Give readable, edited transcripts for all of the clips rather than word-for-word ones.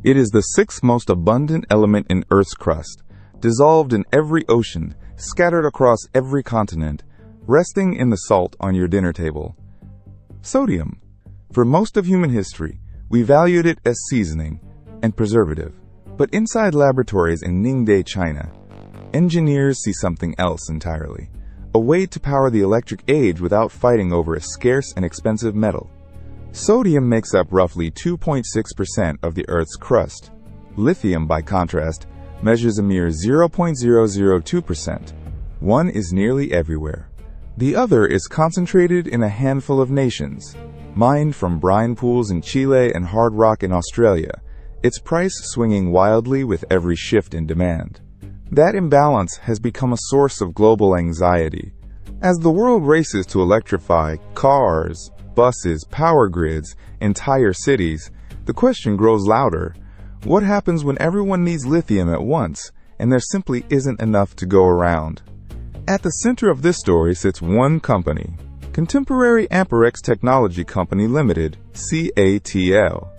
It is the sixth most abundant element in Earth's crust, dissolved in every ocean, scattered across every continent, resting in the salt on your dinner table. Sodium. For most of human history, we valued it as seasoning and preservative. But inside laboratories in Ningde, China, engineers see something else entirely. A way to power the electric age without fighting over a scarce and expensive metal. Sodium makes up roughly 2.6% of the Earth's crust. Lithium, by contrast, measures a mere 0.002%. One is nearly everywhere. The other is concentrated in a handful of nations, mined from brine pools in Chile and hard rock in Australia, its price swinging wildly with every shift in demand. That imbalance has become a source of global anxiety. As the world races to electrify cars, buses, power grids, entire cities, the question grows louder. What happens when everyone needs lithium at once, and there simply isn't enough to go around? At the center of this story sits one company, Contemporary Amperex Technology Company Limited, CATL.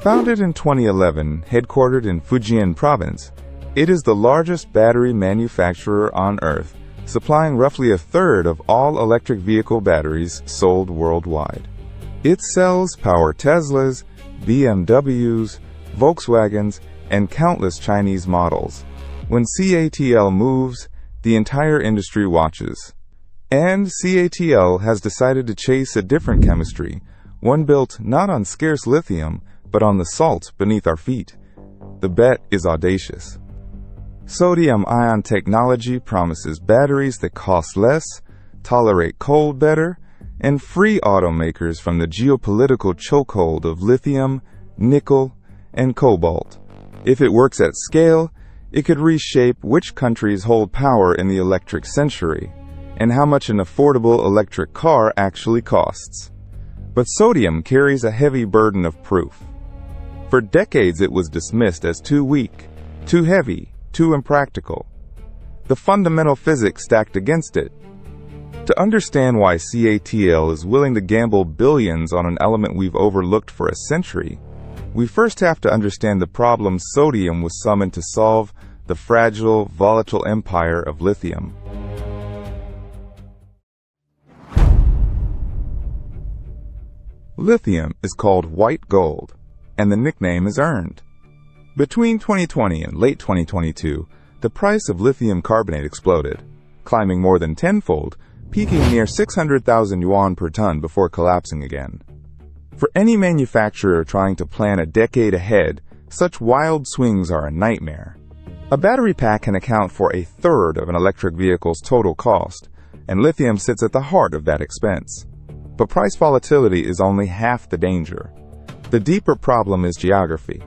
Founded in 2011, headquartered in Fujian Province, it is the largest battery manufacturer on Earth, supplying roughly a third of all electric vehicle batteries sold worldwide. Its cells power Teslas, BMWs, Volkswagens, and countless Chinese models. When CATL moves, the entire industry watches. And CATL has decided to chase a different chemistry, one built not on scarce lithium, but on the salt beneath our feet. The bet is audacious. Sodium-ion technology promises batteries that cost less, tolerate cold better, and free automakers from the geopolitical chokehold of lithium, nickel, and cobalt. If it works at scale, it could reshape which countries hold power in the electric century, and how much an affordable electric car actually costs. But sodium carries a heavy burden of proof. For decades it was dismissed as too weak, too heavy, too impractical. The fundamental physics stacked against it. To understand why CATL is willing to gamble billions on an element we've overlooked for a century, we first have to understand the problem sodium was summoned to solve: the fragile, volatile empire of lithium. Lithium is called white gold, and the nickname is earned. Between 2020 and late 2022, the price of lithium carbonate exploded, climbing more than tenfold, peaking near 600,000 yuan per ton before collapsing again. For any manufacturer trying to plan a decade ahead, such wild swings are a nightmare. A battery pack can account for a third of an electric vehicle's total cost, and lithium sits at the heart of that expense. But price volatility is only half the danger. The deeper problem is geography.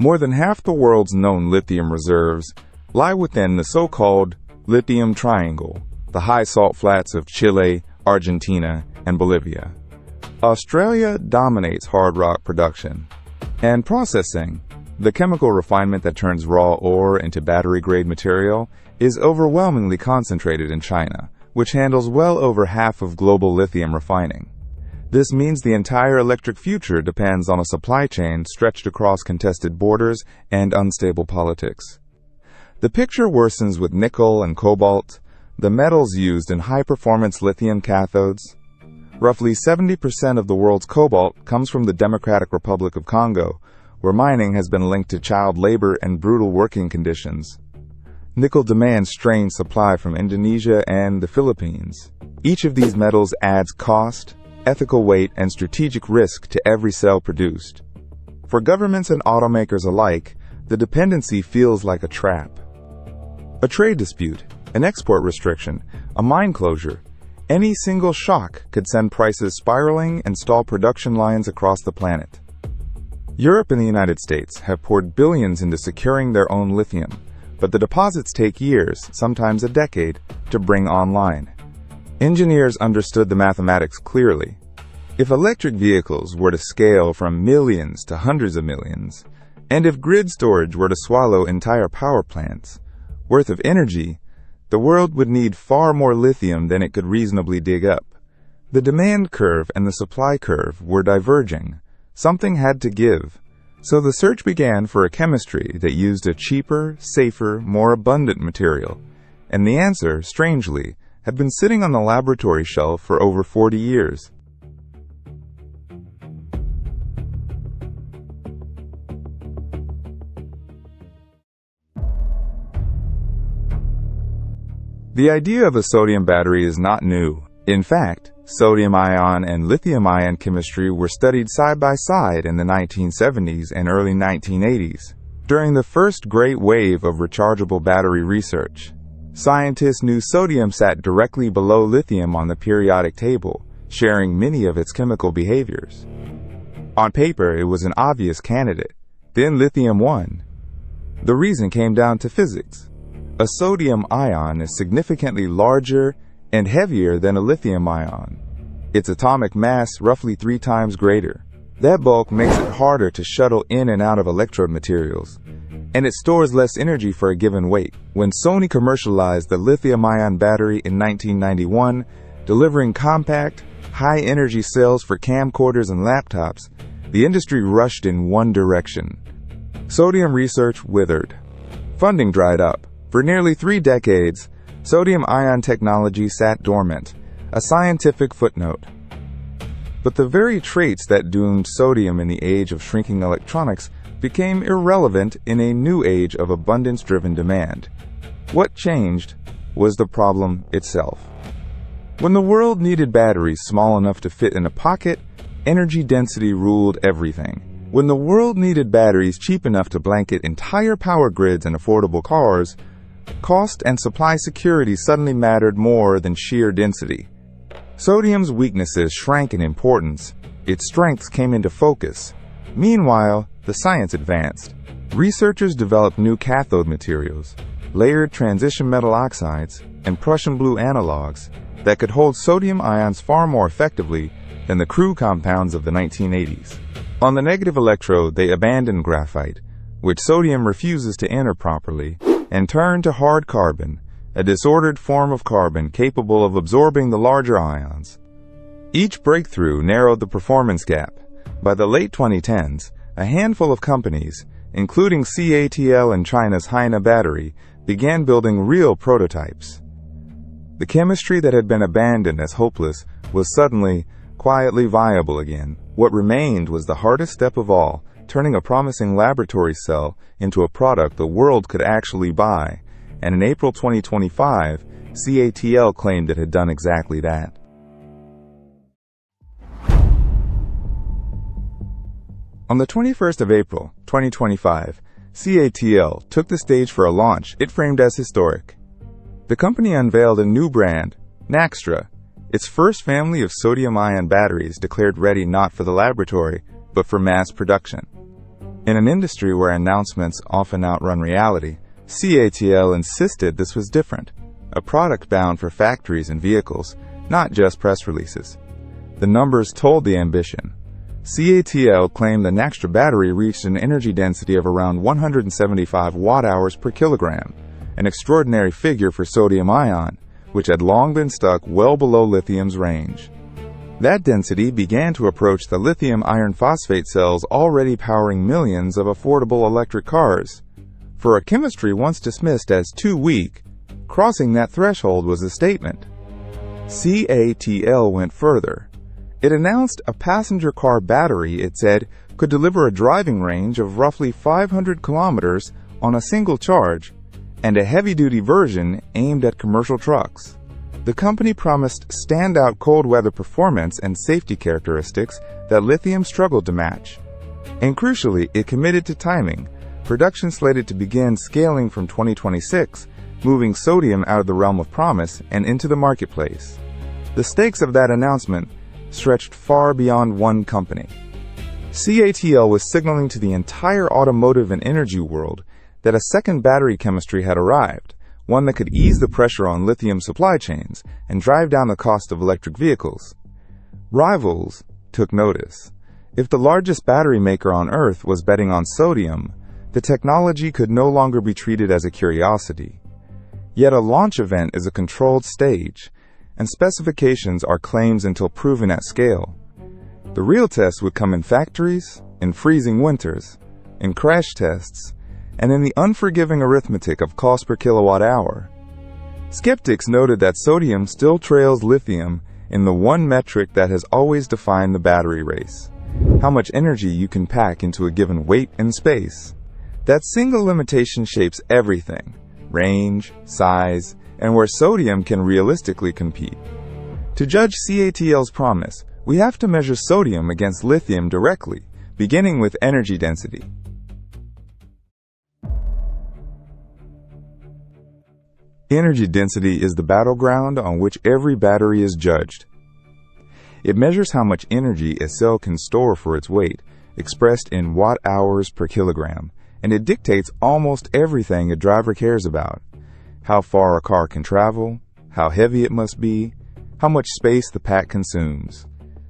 More than half the world's known lithium reserves lie within the so-called Lithium Triangle, the high salt flats of Chile, Argentina, and Bolivia. Australia dominates hard rock production and processing. The chemical refinement that turns raw ore into battery-grade material is overwhelmingly concentrated in China, which handles well over half of global lithium refining. This means the entire electric future depends on a supply chain stretched across contested borders and unstable politics. The picture worsens with nickel and cobalt, the metals used in high-performance lithium cathodes. Roughly 70% of the world's cobalt comes from the Democratic Republic of Congo, where mining has been linked to child labor and brutal working conditions. Nickel demands strained supply from Indonesia and the Philippines. Each of these metals adds cost, ethical weight, and strategic risk to every cell produced. For governments and automakers alike, the dependency feels like a trap. A trade dispute, an export restriction, a mine closure, any single shock could send prices spiraling and stall production lines across the planet. Europe and the United States have poured billions into securing their own lithium, but the deposits take years, sometimes a decade, to bring online. Engineers understood the mathematics clearly. If electric vehicles were to scale from millions to hundreds of millions, and if grid storage were to swallow entire power plants worth of energy, the world would need far more lithium than it could reasonably dig up. The demand curve and the supply curve were diverging. Something had to give. So the search began for a chemistry that used a cheaper, safer, more abundant material. And the answer, strangely, had been sitting on the laboratory shelf for over 40 years. The idea of a sodium battery is not new. In fact, sodium-ion and lithium-ion chemistry were studied side by side in the 1970s and early 1980s. During the first great wave of rechargeable battery research, scientists knew sodium sat directly below lithium on the periodic table, sharing many of its chemical behaviors. On paper, it was an obvious candidate. Then lithium won. The reason came down to physics. A sodium ion is significantly larger and heavier than a lithium ion. Its atomic mass roughly 3 times greater. That bulk makes it harder to shuttle in and out of electrode materials, and it stores less energy for a given weight. When Sony commercialized the lithium-ion battery in 1991, delivering compact, high-energy cells for camcorders and laptops, the industry rushed in one direction. Sodium research withered. Funding dried up. For nearly 3 decades, sodium-ion technology sat dormant, a scientific footnote. But the very traits that doomed sodium in the age of shrinking electronics became irrelevant in a new age of abundance-driven demand. What changed was the problem itself. When the world needed batteries small enough to fit in a pocket, energy density ruled everything. When the world needed batteries cheap enough to blanket entire power grids and affordable cars, cost and supply security suddenly mattered more than sheer density. Sodium's weaknesses shrank in importance. Its strengths came into focus. Meanwhile, the science advanced. Researchers developed new cathode materials, layered transition metal oxides, and Prussian blue analogs that could hold sodium ions far more effectively than the crude compounds of the 1980s. On the negative electrode, they abandoned graphite, which sodium refuses to enter properly, and turned to hard carbon, a disordered form of carbon capable of absorbing the larger ions. Each breakthrough narrowed the performance gap. By the late 2010s, a handful of companies, including CATL and China's Haina Battery, began building real prototypes. The chemistry that had been abandoned as hopeless was suddenly, quietly viable again. What remained was the hardest step of all, turning a promising laboratory cell into a product the world could actually buy, and in April 2025, CATL claimed it had done exactly that. On the 21st of April, 2025, CATL took the stage for a launch it framed as historic. The company unveiled a new brand, Naxtra, its first family of sodium-ion batteries declared ready not for the laboratory, but for mass production. In an industry where announcements often outrun reality, CATL insisted this was different, a product bound for factories and vehicles, not just press releases. The numbers told the ambition. CATL claimed the Naxtra battery reached an energy density of around 175 watt-hours per kilogram, an extraordinary figure for sodium-ion, which had long been stuck well below lithium's range. That density began to approach the lithium iron phosphate cells already powering millions of affordable electric cars. For a chemistry once dismissed as too weak, crossing that threshold was a statement. CATL went further. It announced a passenger car battery, it said, could deliver a driving range of roughly 500 kilometers on a single charge, and a heavy-duty version aimed at commercial trucks. The company promised standout cold weather performance and safety characteristics that lithium struggled to match. And crucially, it committed to timing, production slated to begin scaling from 2026, moving sodium out of the realm of promise and into the marketplace. The stakes of that announcement stretched far beyond one company. CATL was signaling to the entire automotive and energy world that a second battery chemistry had arrived, one that could ease the pressure on lithium supply chains and drive down the cost of electric vehicles. Rivals took notice. If the largest battery maker on Earth was betting on sodium, the technology could no longer be treated as a curiosity. Yet a launch event is a controlled stage, and specifications are claims until proven at scale. The real test would come in factories, in freezing winters, in crash tests, and in the unforgiving arithmetic of cost per kilowatt hour. Skeptics noted that sodium still trails lithium in the one metric that has always defined the battery race: how much energy you can pack into a given weight and space. That single limitation shapes everything: range, size, and where sodium can realistically compete. To judge CATL's promise, we have to measure sodium against lithium directly, beginning with energy density. Energy density is the battleground on which every battery is judged. It measures how much energy a cell can store for its weight, expressed in watt-hours per kilogram, and it dictates almost everything a driver cares about: how far a car can travel, how heavy it must be, how much space the pack consumes.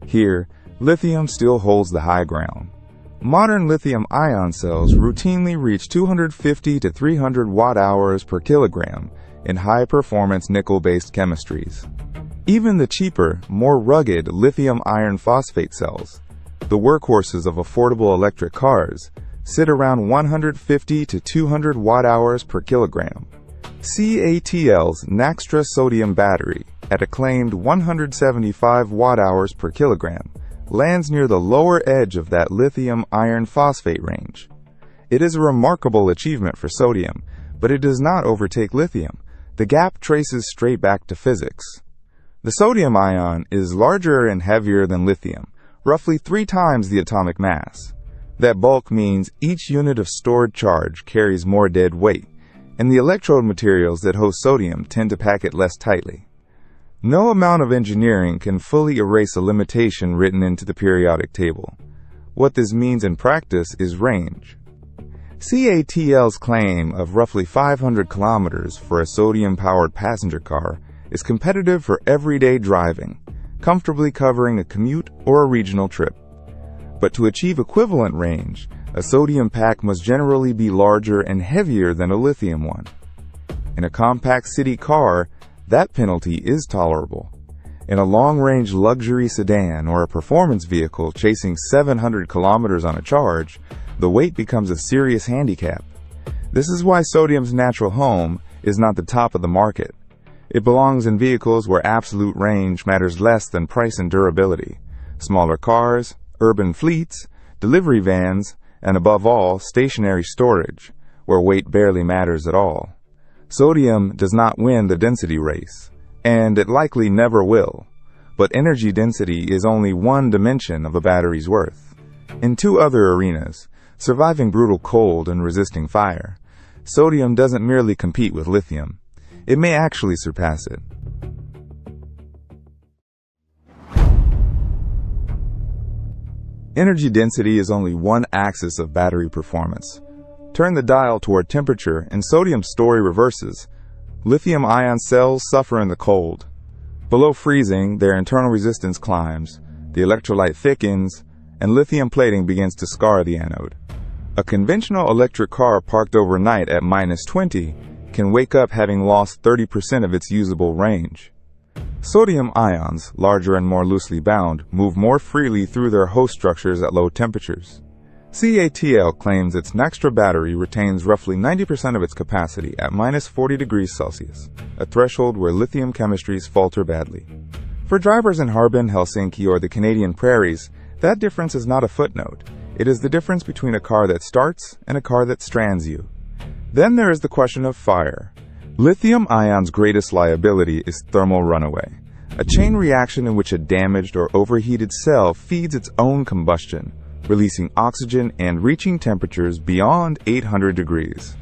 Here, lithium still holds the high ground. Modern lithium-ion cells routinely reach 250 to 300 watt-hours per kilogram in high-performance nickel-based chemistries. Even the cheaper, more rugged lithium iron phosphate cells, the workhorses of affordable electric cars, sit around 150 to 200 watt-hours per kilogram. CATL's Naxtra sodium battery, at a claimed 175 watt-hours per kilogram, lands near the lower edge of that lithium iron phosphate range. It is a remarkable achievement for sodium, but it does not overtake lithium. The gap traces straight back to physics. The sodium ion is larger and heavier than lithium, roughly 3 times the atomic mass. That bulk means each unit of stored charge carries more dead weight, and the electrode materials that host sodium tend to pack it less tightly. No amount of engineering can fully erase a limitation written into the periodic table. What this means in practice is range. CATL's claim of roughly 500 kilometers for a sodium-powered passenger car is competitive for everyday driving, comfortably covering a commute or a regional trip. But to achieve equivalent range, a sodium pack must generally be larger and heavier than a lithium one. In a compact city car, that penalty is tolerable. In a long-range luxury sedan or a performance vehicle chasing 700 kilometers on a charge, the weight becomes a serious handicap. This is why sodium's natural home is not the top of the market. It belongs in vehicles where absolute range matters less than price and durability: smaller cars, urban fleets, delivery vans, and above all, stationary storage, where weight barely matters at all. Sodium does not win the density race, and it likely never will, but energy density is only one dimension of a battery's worth. In 2 other arenas, surviving brutal cold and resisting fire, sodium doesn't merely compete with lithium, it may actually surpass it. Energy density is only one axis of battery performance. Turn the dial toward temperature and sodium's story reverses. Lithium-ion cells suffer in the cold. Below freezing, their internal resistance climbs, the electrolyte thickens, and lithium plating begins to scar the anode. A conventional electric car parked overnight at -20 can wake up having lost 30% of its usable range. Sodium ions, larger and more loosely bound, move more freely through their host structures at low temperatures. CATL claims its Naxtra battery retains roughly 90% of its capacity at -40 degrees Celsius, a threshold where lithium chemistries falter badly. For drivers in Harbin, Helsinki, or the Canadian prairies, that difference is not a footnote. It is the difference between a car that starts and a car that strands you. Then there is the question of fire. Lithium-ion's greatest liability is thermal runaway, a chain reaction in which a damaged or overheated cell feeds its own combustion, releasing oxygen and reaching temperatures beyond 800 degrees.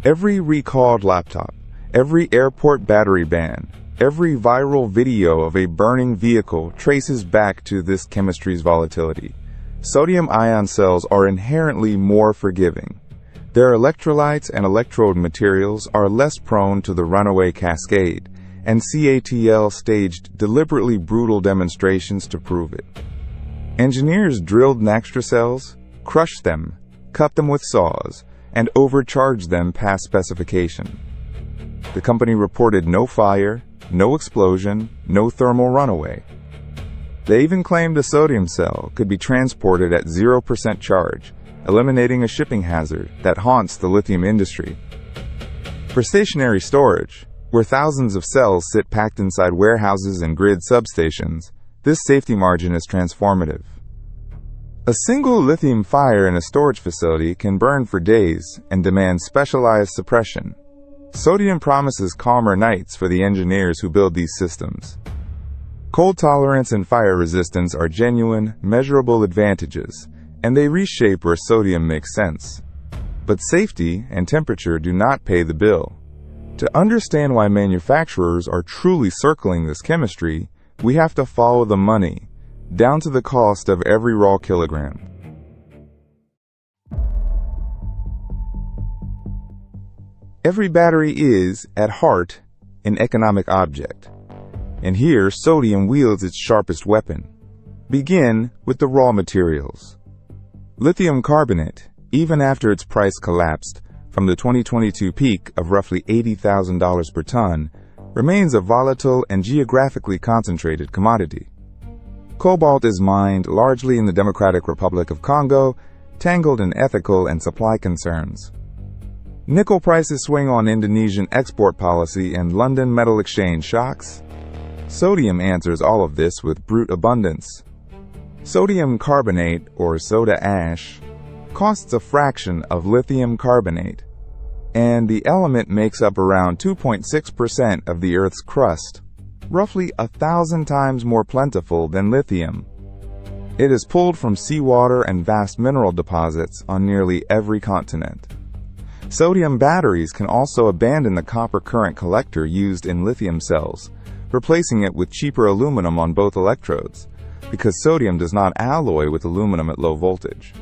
Every recalled laptop, every airport battery ban, every viral video of a burning vehicle traces back to this chemistry's volatility. Sodium-ion cells are inherently more forgiving. Their electrolytes and electrode materials are less prone to the runaway cascade, and CATL staged deliberately brutal demonstrations to prove it. Engineers drilled Naxtra cells, crushed them, cut them with saws, and overcharged them past specification. The company reported no fire, no explosion, no thermal runaway. They even claimed a sodium cell could be transported at 0% charge, eliminating a shipping hazard that haunts the lithium industry. For stationary storage, where thousands of cells sit packed inside warehouses and grid substations, this safety margin is transformative. A single lithium fire in a storage facility can burn for days and demand specialized suppression. Sodium promises calmer nights for the engineers who build these systems. Cold tolerance and fire resistance are genuine, measurable advantages, and they reshape where sodium makes sense. But safety and temperature do not pay the bill. To understand why manufacturers are truly circling this chemistry, we have to follow the money, down to the cost of every raw kilogram. Every battery is, at heart, an economic object. And here, sodium wields its sharpest weapon. Begin with the raw materials. Lithium carbonate, even after its price collapsed from the 2022 peak of roughly $80,000 per ton, remains a volatile and geographically concentrated commodity. Cobalt is mined largely in the Democratic Republic of Congo, tangled in ethical and supply concerns. Nickel prices swing on Indonesian export policy and London Metal Exchange shocks. Sodium answers all of this with brute abundance. Sodium carbonate, or soda ash, costs a fraction of lithium carbonate, and the element makes up around 2.6% of the Earth's crust, roughly 1,000 times more plentiful than lithium. It is pulled from seawater and vast mineral deposits on nearly every continent. Sodium batteries can also abandon the copper current collector used in lithium cells, replacing it with cheaper aluminum on both electrodes, because sodium does not alloy with aluminum at low voltage.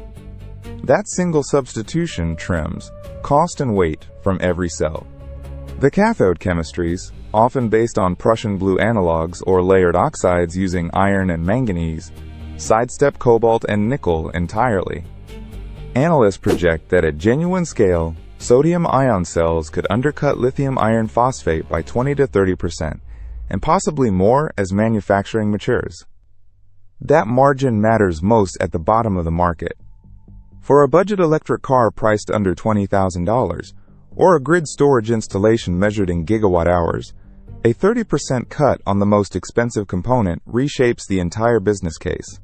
That single substitution trims cost and weight from every cell. The cathode chemistries, often based on Prussian blue analogs or layered oxides using iron and manganese, sidestep cobalt and nickel entirely. Analysts project that at genuine scale, sodium-ion cells could undercut lithium iron phosphate by 20 to 30%, and possibly more as manufacturing matures. That margin matters most at the bottom of the market. For a budget electric car priced under $20,000, or a grid storage installation measured in gigawatt hours, a 30% cut on the most expensive component reshapes the entire business case.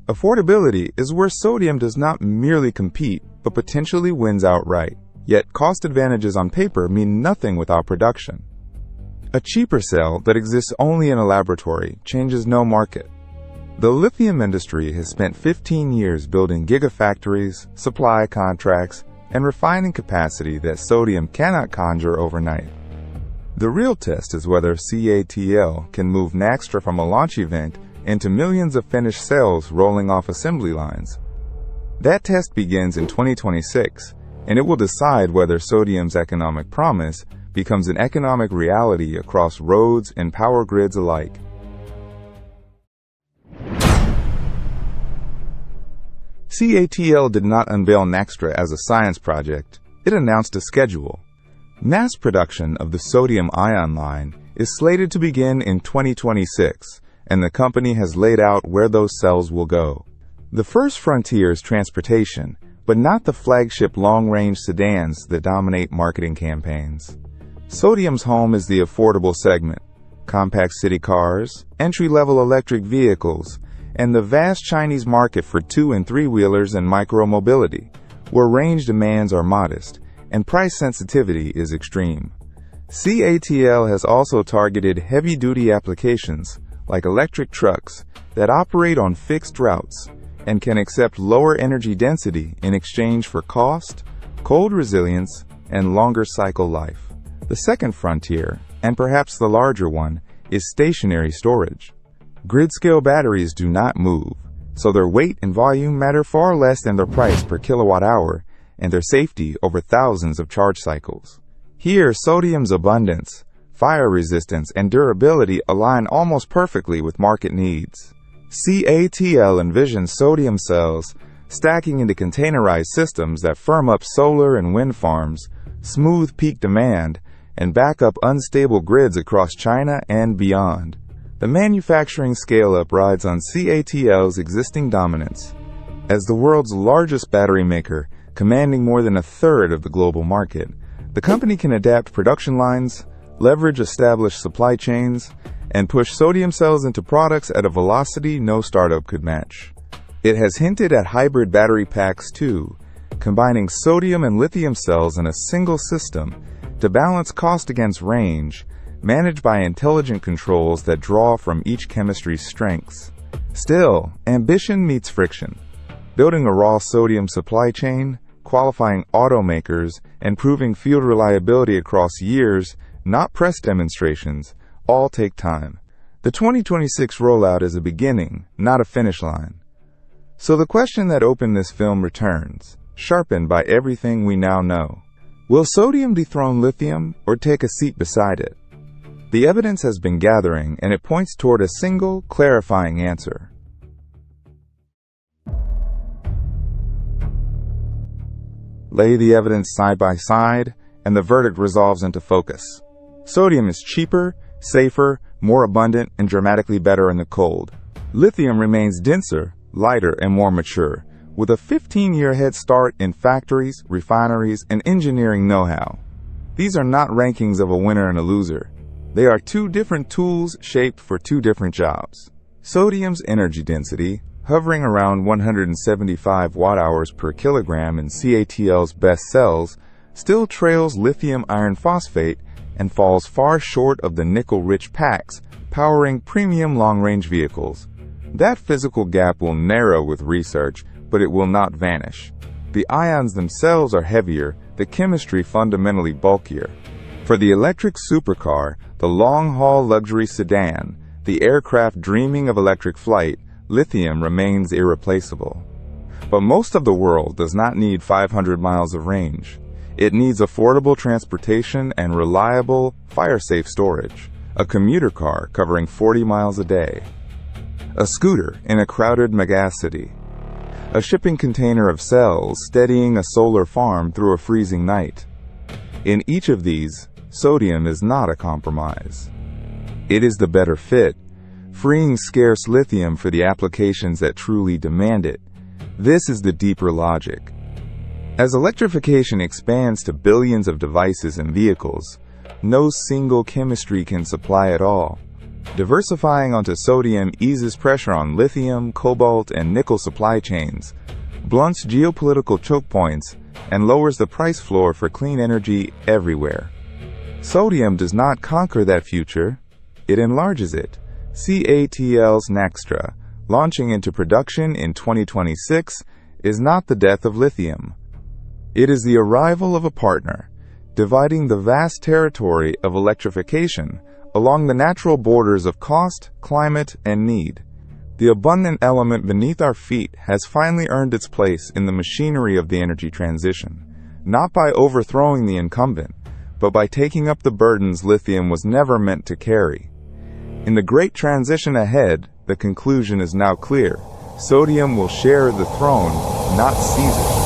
Affordability is where sodium does not merely compete, but potentially wins outright. Yet cost advantages on paper mean nothing without production. A cheaper cell that exists only in a laboratory changes no market. The lithium industry has spent 15 years building gigafactories, supply contracts, and refining capacity that sodium cannot conjure overnight. The real test is whether CATL can move Naxtra from a launch event into millions of finished cells rolling off assembly lines. That test begins in 2026, and it will decide whether sodium's economic promise becomes an economic reality across roads and power grids alike. CATL did not unveil Naxtra as a science project. It announced a schedule. Mass production of the sodium-ion line is slated to begin in 2026, and the company has laid out where those cells will go. The first frontier is transportation, but not the flagship long-range sedans that dominate marketing campaigns. Sodium's home is the affordable segment, compact city cars, entry-level electric vehicles, and the vast Chinese market for 2- and 3-wheelers and micro-mobility, where range demands are modest and price sensitivity is extreme. CATL has also targeted heavy-duty applications like electric trucks that operate on fixed routes and can accept lower energy density in exchange for cost, cold resilience, and longer cycle life. The second frontier, and perhaps the larger one, is stationary storage. Grid-scale batteries do not move, so their weight and volume matter far less than their price per kilowatt hour and their safety over thousands of charge cycles. Here, sodium's abundance, fire resistance, and durability align almost perfectly with market needs. CATL envisions sodium cells stacking into containerized systems that firm up solar and wind farms, smooth peak demand, and back up unstable grids across China and beyond. The manufacturing scale-up rides on CATL's existing dominance. As the world's largest battery maker, commanding more than a third of the global market, the company can adapt production lines, leverage established supply chains, and push sodium cells into products at a velocity no startup could match. It has hinted at hybrid battery packs too, combining sodium and lithium cells in a single system to balance cost against range, managed by intelligent controls that draw from each chemistry's strengths. Still, ambition meets friction. Building a raw sodium supply chain, qualifying automakers, and proving field reliability across years, not press demonstrations, all take time. The 2026 rollout is a beginning, not a finish line. So the question that opened this film returns, sharpened by everything we now know. Will sodium dethrone lithium or take a seat beside it? The evidence has been gathering, and it points toward a single, clarifying answer. Lay the evidence side by side, and the verdict resolves into focus. Sodium is cheaper, safer, more abundant, and dramatically better in the cold. Lithium remains denser, lighter, and more mature, with a 15-year head start in factories, refineries, and engineering know-how. These are not rankings of a winner and a loser. They are two different tools shaped for two different jobs. Sodium's energy density, hovering around 175 watt-hours per kilogram in CATL's best cells, still trails lithium iron phosphate and falls far short of the nickel-rich packs powering premium long-range vehicles. That physical gap will narrow with research, but it will not vanish. The ions themselves are heavier, the chemistry fundamentally bulkier. For the electric supercar, the long-haul luxury sedan, the aircraft dreaming of electric flight, lithium remains irreplaceable. But most of the world does not need 500 miles of range. It needs affordable transportation and reliable, fire-safe storage. A commuter car covering 40 miles a day. A scooter in a crowded megacity. A shipping container of cells steadying a solar farm through a freezing night. In each of these, sodium is not a compromise. It is the better fit, freeing scarce lithium for the applications that truly demand it. This is the deeper logic. As electrification expands to billions of devices and vehicles, no single chemistry can supply it all. Diversifying onto sodium eases pressure on lithium, cobalt, and nickel supply chains, blunts geopolitical choke points, and lowers the price floor for clean energy everywhere. Sodium does not conquer that future, it enlarges it. CATL's Naxtra, launching into production in 2026, is not the death of lithium. It is the arrival of a partner, dividing the vast territory of electrification along the natural borders of cost, climate, and need. The abundant element beneath our feet has finally earned its place in the machinery of the energy transition, not by overthrowing the incumbent, but by taking up the burdens lithium was never meant to carry. In the great transition ahead, the conclusion is now clear. Sodium will share the throne, not seize it.